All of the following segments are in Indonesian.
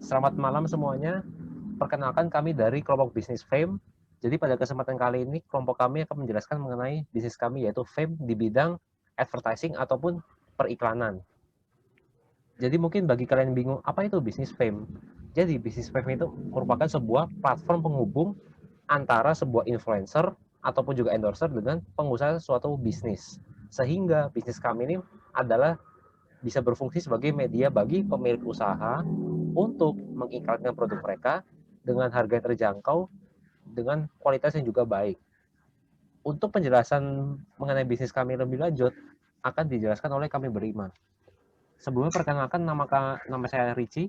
Selamat malam semuanya. Perkenalkan kami dari kelompok bisnis Fame. Jadi pada kesempatan kali ini kelompok kami akan menjelaskan mengenai bisnis kami yaitu Fame di bidang advertising ataupun periklanan. Jadi mungkin bagi kalian bingung apa itu bisnis Fame. Jadi bisnis Fame itu merupakan sebuah platform penghubung antara sebuah influencer ataupun juga endorser dengan pengusaha suatu bisnis. Sehingga bisnis kami ini adalah bisa berfungsi sebagai media bagi pemilik usaha untuk mengiklankan produk mereka dengan harga yang terjangkau, dengan kualitas yang juga baik. Untuk penjelasan mengenai bisnis kami lebih lanjut, akan dijelaskan oleh kami berlima. Sebelumnya perkenalkan nama saya Ricci.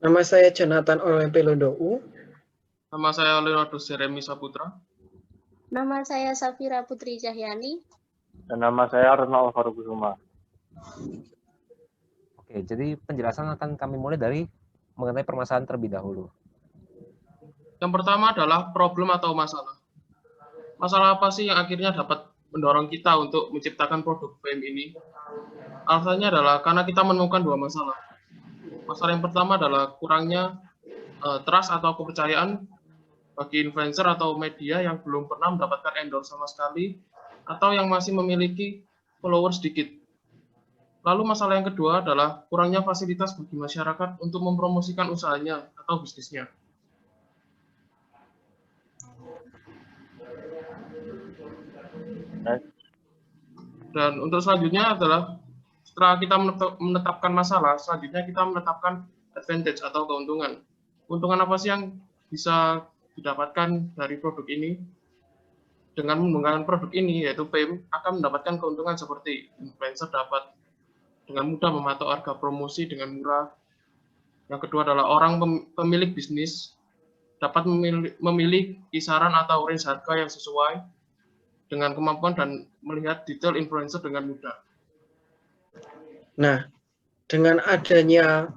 Nama saya Jonathan Olempelondou. Nama saya Leonardo Jeremy Saputra. Nama saya Safira Putri Cahyani. Dan nama saya Ronald Farukusuma. Oke, jadi penjelasan akan kami mulai dari mengenai permasalahan terlebih dahulu. Yang pertama adalah problem atau masalah. Masalah apa sih yang akhirnya dapat mendorong kita untuk menciptakan produk Fame ini? Alasannya adalah karena kita menemukan dua masalah. Masalah yang pertama adalah kurangnya trust atau kepercayaan bagi influencer atau media yang belum pernah mendapatkan endorse sama sekali atau yang masih memiliki followers sedikit. Lalu masalah yang kedua adalah kurangnya fasilitas bagi masyarakat untuk mempromosikan usahanya atau bisnisnya. Dan untuk selanjutnya adalah setelah kita menetapkan masalah, selanjutnya kita menetapkan advantage atau keuntungan. Keuntungan apa sih yang bisa didapatkan dari produk ini? Dengan menggunakan produk ini, yaitu Fame, akan mendapatkan keuntungan seperti influencer dapat dengan mudah mematok harga promosi dengan murah. Yang kedua adalah orang pemilik bisnis dapat memilih kisaran atau range harga yang sesuai dengan kemampuan dan melihat detail influencer dengan mudah. Nah, dengan adanya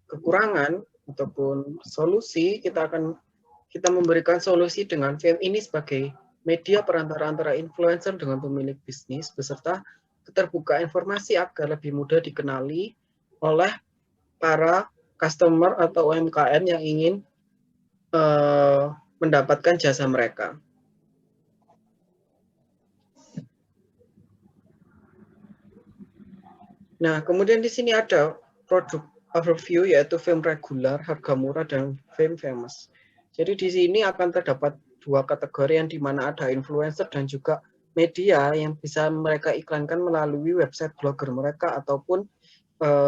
kekurangan ataupun solusi, kita memberikan solusi dengan Fame ini sebagai media perantara antara influencer dengan pemilik bisnis beserta keterbukaan informasi agar lebih mudah dikenali oleh para customer atau UMKM yang ingin mendapatkan jasa mereka. Nah, kemudian di sini ada produk overview yaitu Fame regular, harga murah, dan Fame famous. Jadi di sini akan terdapat dua kategori yang dimana ada influencer dan juga media yang bisa mereka iklankan melalui website blogger mereka ataupun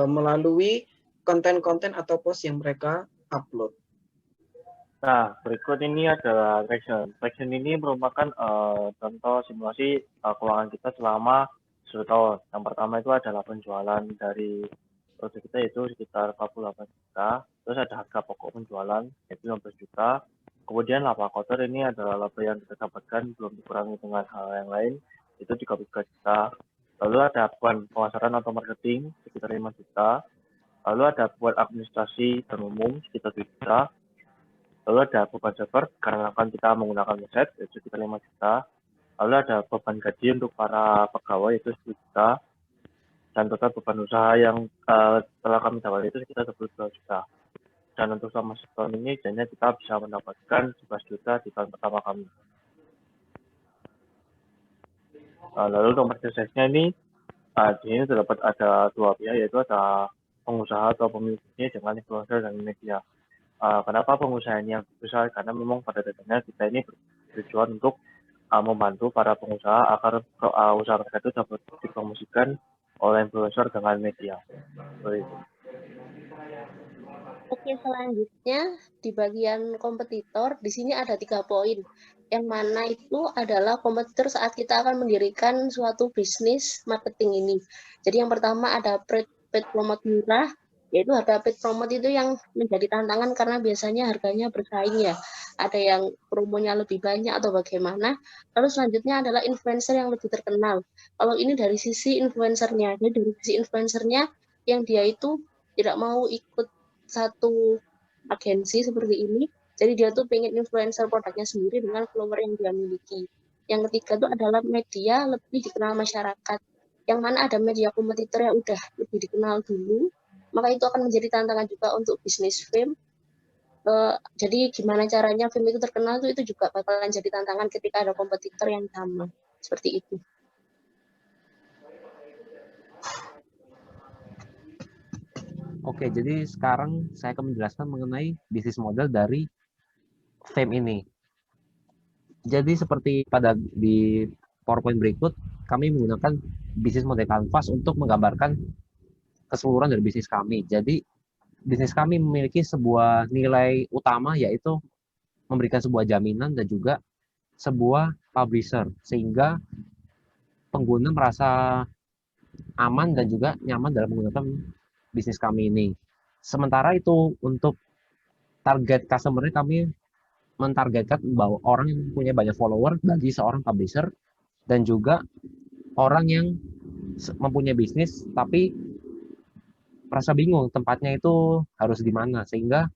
melalui konten-konten atau post yang mereka upload. Nah, berikut ini adalah traction. Traction ini merupakan contoh simulasi keuangan kita selama 1 tahun. Yang pertama itu adalah penjualan dari produk kita itu sekitar 48 juta. Terus ada harga pokok penjualan yaitu 15 juta. Kemudian laba kotor ini adalah laba yang kita dapatkan belum dikurangi dengan hal yang lain itu 33 juta. Lalu ada buat pemasaran atau marketing sekitar 5 juta. Lalu ada buat administrasi dan umum sekitar 7 juta. Lalu ada beban server karena akan kita menggunakan website yaitu sekitar 5 juta. Lalu ada beban gaji untuk para pegawai itu 10 juta. Dan total beban usaha yang telah kami dapat itu sekitar 22 juta. Dan untuk selama setahun ini jadinya kita bisa mendapatkan 11 juta di tahun pertama kami. Lalu untuk marketplace-nya ini di sini terdapat ada dua pihak yaitu ada pengusaha atau pemiliknya dengan influencer dan media. Kenapa pengusaha ini yang besar? Karena memang pada dasarnya kita ini bertujuan untuk membantu para pengusaha agar usaha mereka itu dapat dipromosikan oleh influencer dengan media. Oke, selanjutnya di bagian kompetitor, di sini ada 3 poin. Yang mana itu adalah kompetitor saat kita akan mendirikan suatu bisnis marketing ini. Jadi yang pertama ada paid promote murah, yaitu harga paid promote itu yang menjadi tantangan karena biasanya harganya bersaing ya. Ada yang promonya lebih banyak atau bagaimana. Lalu selanjutnya adalah influencer yang lebih terkenal. Kalau ini dari sisi influencernya, jadi dari sisi influencernya yang dia itu tidak mau ikut satu agensi seperti ini, jadi dia tuh pengen influencer produknya sendiri dengan follower yang dia miliki. Yang ketiga itu adalah media lebih dikenal masyarakat, yang mana ada media kompetitor yang udah lebih dikenal dulu, maka itu akan menjadi tantangan juga untuk bisnis fame. Jadi gimana caranya fame itu terkenal itu juga bakalan jadi tantangan ketika ada kompetitor yang sama. Seperti itu. Oke, jadi sekarang saya akan menjelaskan mengenai bisnis model dari fame ini. Jadi seperti di PowerPoint berikut, kami menggunakan bisnis model kanvas untuk menggambarkan keseluruhan dari bisnis kami. Jadi bisnis kami memiliki sebuah nilai utama, yaitu memberikan sebuah jaminan dan juga sebuah publisher, sehingga pengguna merasa aman dan juga nyaman dalam menggunakan bisnis kami ini. Sementara itu untuk target customer kami mentargetkan bahwa orang yang punya banyak follower bagi seorang publisher dan juga orang yang mempunyai bisnis tapi merasa bingung tempatnya itu harus di mana, sehingga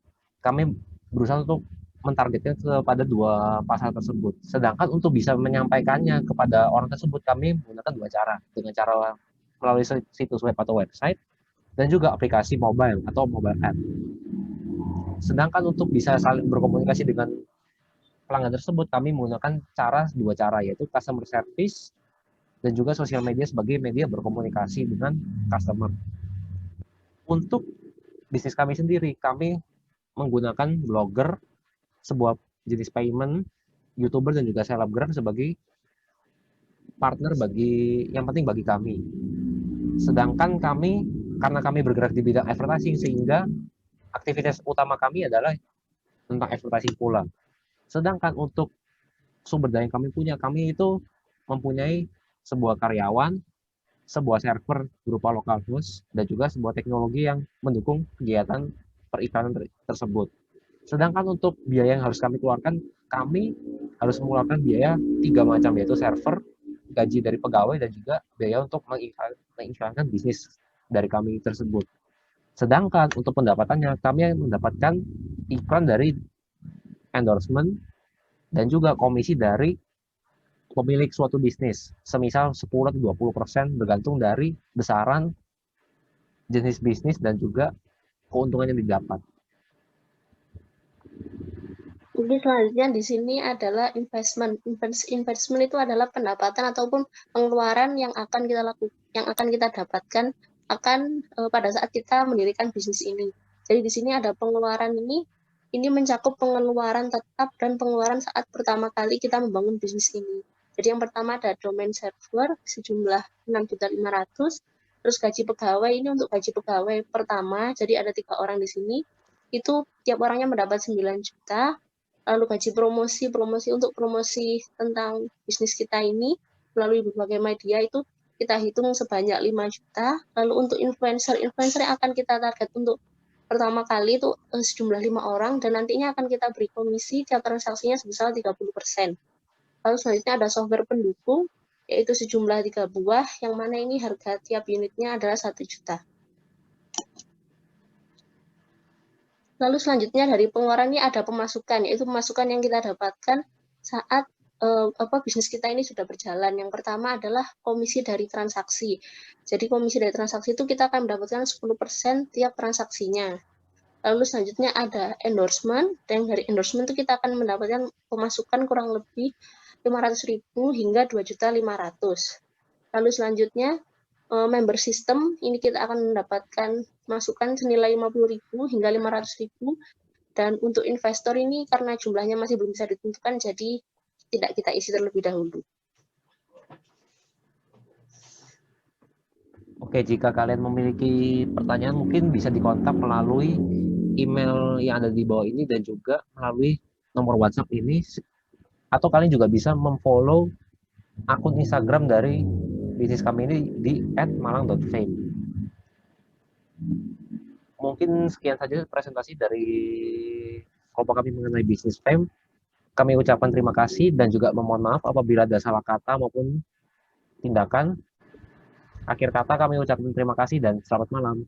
kami berusaha untuk mentargetkan kepada dua pasar tersebut. Sedangkan untuk bisa menyampaikannya kepada orang tersebut kami menggunakan dua cara, dengan cara melalui situs web atau website dan juga aplikasi mobile atau mobile app. Sedangkan untuk bisa saling berkomunikasi dengan pelanggan tersebut, kami menggunakan dua cara, yaitu customer service dan juga sosial media sebagai media berkomunikasi dengan customer. Untuk bisnis kami sendiri, kami menggunakan blogger, sebuah jenis payment, YouTuber dan juga selebgram sebagai partner yang penting bagi kami. Sedangkan karena kami bergerak di bidang advertising, sehingga aktivitas utama kami adalah tentang advertising pula. Sedangkan untuk sumber daya yang kami itu mempunyai sebuah karyawan, sebuah server berupa local host, dan juga sebuah teknologi yang mendukung kegiatan periklanan tersebut. Sedangkan untuk biaya yang harus kami keluarkan, kami harus mengeluarkan biaya 3 macam, yaitu server, gaji dari pegawai, dan juga biaya untuk mengiklankan bisnis dari kami tersebut. Sedangkan untuk pendapatannya, kami mendapatkan iklan dari endorsement dan juga komisi dari pemilik suatu bisnis, semisal 10-20% bergantung dari besaran jenis bisnis dan juga keuntungan yang didapat. Jadi selanjutnya di sini adalah investment. Investment itu adalah pendapatan ataupun pengeluaran yang akan kita lakukan, yang akan kita dapatkan pada saat kita mendirikan bisnis ini. Jadi di sini ada pengeluaran ini mencakup pengeluaran tetap dan pengeluaran saat pertama kali kita membangun bisnis ini. Jadi yang pertama ada domain server sejumlah 6.500.000, terus gaji pegawai ini untuk gaji pegawai pertama, jadi ada 3 orang di sini, itu tiap orangnya mendapat 9 juta. Lalu gaji promosi untuk promosi tentang bisnis kita ini melalui berbagai media itu kita hitung sebanyak 5 juta. Lalu untuk influencer yang akan kita target untuk pertama kali itu sejumlah 5 orang dan nantinya akan kita beri komisi tiap transaksinya sebesar 30%. Lalu selanjutnya ada software pendukung yaitu sejumlah 3 buah yang mana ini harga tiap unitnya adalah 1 juta. Lalu selanjutnya dari pengeluaran ini ada pemasukan, yaitu pemasukan yang kita dapatkan saat bisnis kita ini sudah berjalan. Yang pertama adalah komisi dari transaksi. Jadi komisi dari transaksi itu kita akan mendapatkan 10% tiap transaksinya. Lalu selanjutnya ada endorsement, dan dari endorsement itu kita akan mendapatkan pemasukan kurang lebih 500.000 hingga 2.500.000. Lalu selanjutnya member system, ini kita akan mendapatkan masukan senilai 50.000 hingga 500.000, dan untuk investor ini karena jumlahnya masih belum bisa ditentukan, jadi tidak kita isi terlebih dahulu. Oke, jika kalian memiliki pertanyaan mungkin bisa dikontak melalui email yang ada di bawah ini dan juga melalui nomor WhatsApp ini, atau kalian juga bisa memfollow akun Instagram dari bisnis kami ini di @malang.fame. Mungkin sekian saja presentasi dari kelompok kami mengenai bisnis fame. Kami ucapkan terima kasih dan juga memohon maaf apabila ada salah kata maupun tindakan. Akhir kata kami ucapkan terima kasih dan selamat malam.